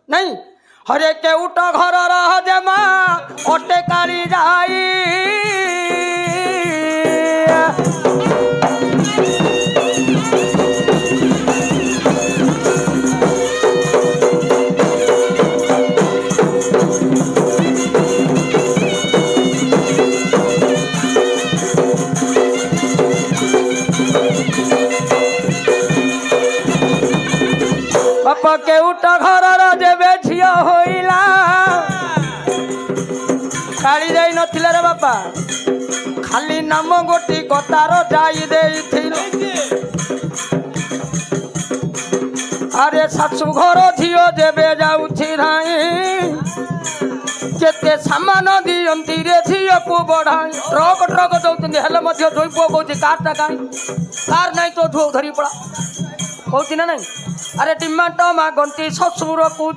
नहीं हरे केउट घर जमा अटे काली जाई बापा केउट घर जेबे झियो होइला काली जाई नथिला रे बापा खाली नाम गोटी गतार जाई देइथिल अरे सासु घर झियो जेबे जाउछि राई केते सामान दियंती रे झियो को बढ़ाई ट्रक ट्रक दउतनी हेले मध्य धोई पो कहूछि कारटा काई कार नाही तो धो धरी पड़ा कहूछि ना नहीं अरे डिमांड मागंती ससुर को